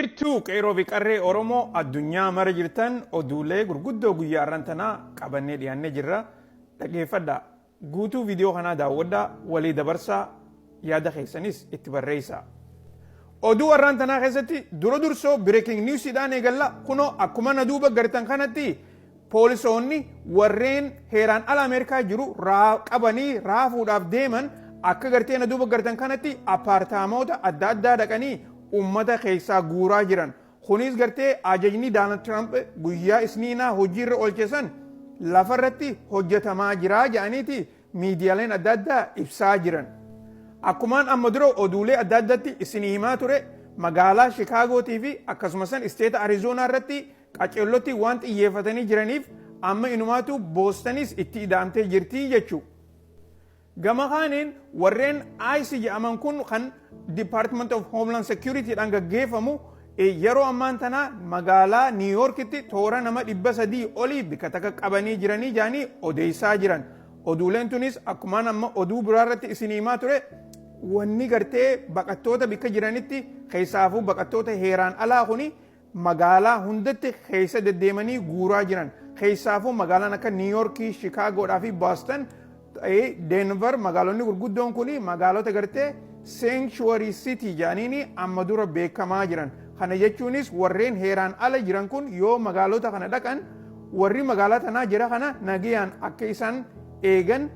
Jirtuu qeeroo fi qarree Oromoo addunyaa mara jirtan oduulee gurguddoo guyyaa irrantanaa qabannee dhiyaannee jirra. Dhaggeeffadhaa. Guutuu viidiyoo kanaa daawwadhaa, walii dabarsaa, yaada keessanis itti barreessaa. Oduu irrantanaa keessatti dura dursoo breaking newsiidhaan eegalla. Kunoo akkuma na duuba gartan kanatti poolisoonni warreen heeraan ala Ameerikaa jiru qabanii raafuudhaaf deeman akka gartee na duuba gartan kanatti apartaamoota adda addaa dhaqanii ummata keessaa guuraa jiran. Kunis gartee ajajni Donald Trump guyyaa isniinaa hojiirra oolchesan lafarratti hojjetamaa jiraa jedhaniiti miidiyaaleen adda addaa ibsaa jiran. Akkumaan amma dura oduulee adda addaatti isinii himaa ture magaalaa Chicaagootii fi akkasumas isteeta Arizoonaa irratti qaceellotti waan xiyyeeffatanii jiraniif amma inumaatu Boostonis itti ida'amtee jirti jechuudha. Gama kaaniin warreen ICE jedhaman kun kan Department of Homeland Security dhaan gaggeeffamu yeroo ammaan tana magaalaa New Yorkitti toora nama 300 olii bika takka qabanii jiranii jaanii odeessaa jiran. Oduuleen tunis akkumaan amma oduu biraarratti isinii himaa ture wanni gartee baqattoota bika jiranitti keessaafuu baqattoota heeraan alaa kuni magaalaa hundatti keessa deddeemanii guuraa jiran. Keessaafuu magaalaan akka New Yorkii, Chicagoodhaa fi Boston, Denver magaalonni gurguddoon kuni magaalota gartee sanctuary city jaaniini amma dura beekamaa jiran. Kana jechuunis warreen heeraan ala jiran kun yoo magaalota kana dhaqan warri magaalaa tanaa jira kana nagayaan akka isaan eegan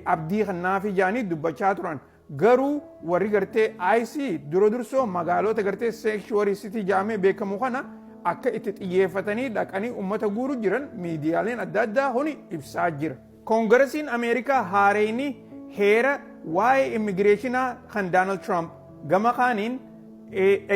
abdii kannaafi jaanii dubbachaa turan. Garuu warri gartee ICE dura dursoo magaalota gartee sanctuary city jaamee beekamu kana akka itti xiyyeeffatanii dhaqanii ummata guuru jiran miidiyaaleen adda addaa huni ibsaa jira. Koongaresiin Ameerikaa haareyni heera waa'ee immigireeshinaa kan Donald Trump gama kaaniin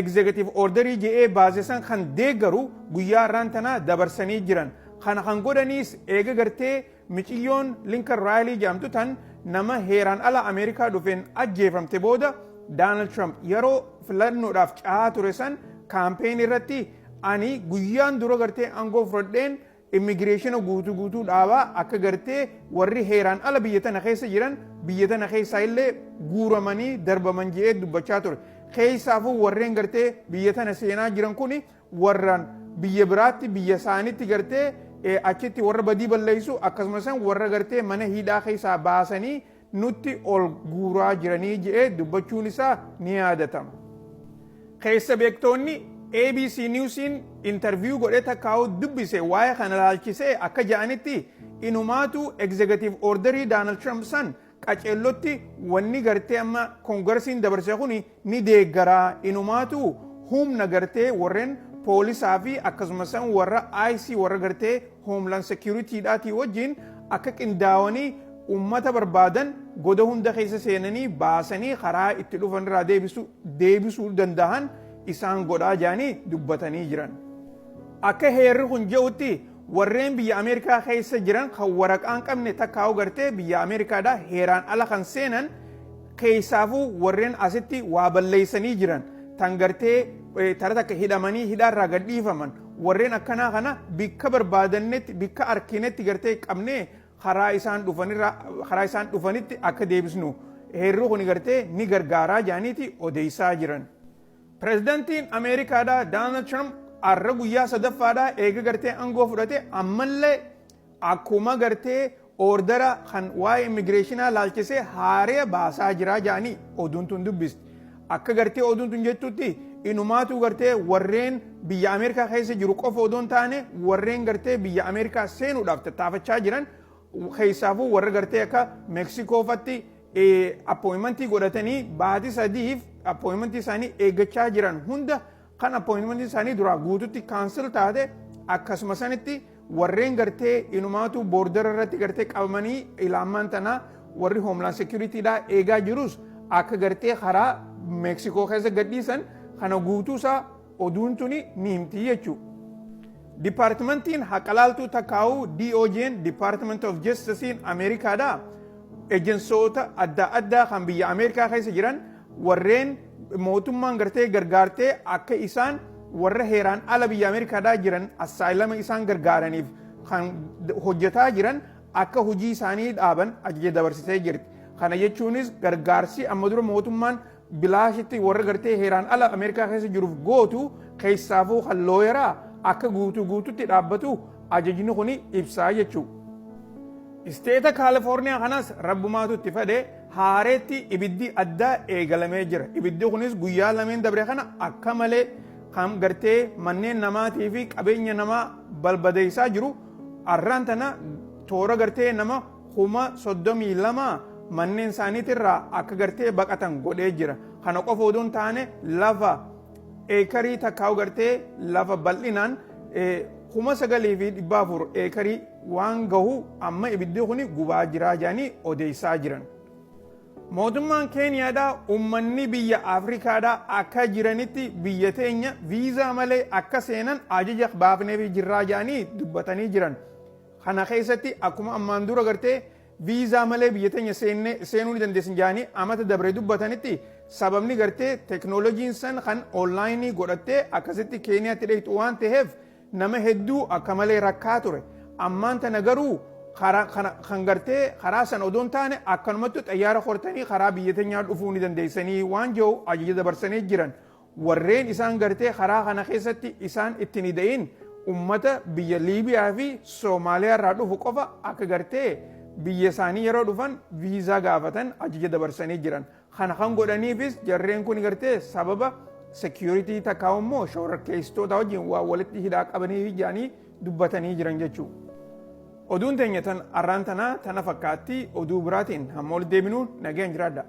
executive orderii jedhee baasesan kan deeggaru guyyaa irraan tanaa dabarsanii jiran. Kana kan godhaniis eega gartee miciyyoon Lincoln Riley jedhamtu tan nama heeraan ala Ameerikaa dhufeen ajjeefamte booda Donald Trump yeroo filannoodhaaf caa ture san kaampeen irratti ani guyyaan dura gartee aangoo fudhadheen immigireeshina guutuu dhaabaa akka gartee warri heeraan ala biyya tana keessa jiran biyya tana keessaa illee guuramanii darbaman jedhee dubbachaa ture. Keessaafuu warreen gartee biyya tana seenaa jiran kuni warraan biyya biraatti biyya isaanitti gartee achitti warra badii balleessu akkasumas warra gartee mana hidhaa keessaa baasanii nutti ol guuraa jiranii jedhee dubbachuun isaa ni yaadatama. Keessa beektoonni ABC Newsiin interview godhee takkaa'u dubbise waa'ee kana ilaalchisee akka jedhanitti inumaatu executive orderii Donald Trump san qaceellotti wanni gartee amma koongaresiin dabarse kun ni deeggaraa inumaatu humna gartee warreen poolisaa fi akkasumas warra ICE warra gartee Homeland Security dhaatii wajjin akka qindaa'anii ummata barbaadan goda hunda keessa seenanii baasanii karaa itti dhufan irraa deebisuu danda'an isaan godhaa jaanii dubbatanii jiran. Akka heerri kun jedhutti warreen biyya Ameerikaa keessa jiran kan waraqaan qabne takkaa'u gartee biyya Ameerikaadhaa heeraan ala kan seenan keessaafuu warreen asitti waa balleessanii jiran tan gartee tara takka hidhamanii hidhaarraa gadhiifaman warreen akkanaa kana bikka barbaadannetti bikka arkinetti gartee qabnee karaa isaan dhufanitti akka deebisnu heerri kun gartee ni gargaaraa jaaniiti odeessaa jiran. Pireezidantiin Ameerikaadhaa Donald Trump har'a guyyaa sadaffaadhaa eega gartee aangoo fudhate ammallee akkuma gartee ordera kan waa'ee immigireeshinaa laalchisee haaree baasaa jiraa jaanii oduun tun dubbisti. Akka gartee oduun tun jettutti inumaatu gartee warreen biyya Ameerikaa keessa jiru qofa odoon taane warreen gartee biyya Ameerikaa seenuudhaaf tattaafachaa jiran keessaafuu warra gartee akka Meeksikoofaatti appointmentii godhatanii baatii sadiif appointmentii isaanii eeggachaa jiran hunda kan appointmentii isaanii duraa guututti kaansel taate akkasuma sanitti warreen gartee inumaatu boordara irratti gartee qabamanii ilaamaan tanaa warri Homeland Securityidhaa eegaa jirus akka gartee karaa Meeksikoo keessa gadhiisan kana guutuusaa oduun tuni ni himti jechuudha. Dipaartimentiin haqalaaltuu takkaa'uu DOJ'n Department of Justice'n Ameerikaadhaa ejensoota adda addaa kan biyya Ameerikaa keessa jiran warreen mootummaan gartee gargaartee akka isaan warra heeraan ala biyya Ameerikaadhaa jiran assaayilama isaan gargaaraniif kan hojjetaa jiran akka hojii isaanii dhaaban ajaja dabarsitee jirti. Kana jechuunis gargaarsi amma dura mootummaan bilaashitti warra gartee heeraan ala Ameerikaa keessa jiruuf gootu keessaafuu kan looyeraa akka guutuutti dhaabbatu ajajni kun ibsaa jechuudha. Isteeta Kaalifoorniyaa kanas rabbumaatu itti fedhe haareetti ibiddi addaa eegalamee jira. Ibiddi kunis guyyaa lameen dabre kana akka malee kan gartee manneen namaatii fi qabeenya namaa balbadeessaa jiru. Arraan tana toora gartee nama 32,000 manneen isaaniitirraa akka gartee baqatan godhee jira. Kana qofa oduun taane lafa eekarii takkaa'u gartee lafa bal'inaan 9,400 eekarii waan gahu amma ibiddi kun gubaa jiraa jedhanii odeessaa jiran. Mootummaan Keeniyaadhaa uummanni biyya Afrikaadhaa akka jiranitti biyya teenya viizaa malee akka seenan ajaja baafneef jirraa jedhanii dubbatanii jiran. Kana keessatti akkuma ammaan dura gartee viizaa malee biyya teenya seenuu ni dandeessin jedhanii amata dabre dubbatanitti sababni gartee teknooloojiin san kan onlaayinii godhattee akkasitti Keeniyaatti dheeytu waan ta'eef nama hedduu akka malee rakkaa ture. Ammaan tana garuu kan gartee karaa san odoon taane akkanumatti xayyaara hortanii karaa biyya teenyaa dhufuu ni dandeessanii waan jiru ajaja dabarsanii jiran. Warreen isaan gartee karaa kana keessatti isaan ittiin hidhayin ummata biyya Liibiyaa fi Soomaaliyaa irraa dhufu qofa akka gartee biyya isaanii yeroo dhufan viizaa gaafatan ajaja dabarsanii jiran. Kana kan godhaniifis jarreen kun gartee sababa security takkaa'u immoo shororkeessitoota wajjin waa walitti hidhaa qabanii jedhanii dubbatanii jiran jechuudha. Oduun teenya tan arraan tana fakkaatti oduu biraatiin hamma ol deebinuun nageen jiraadha.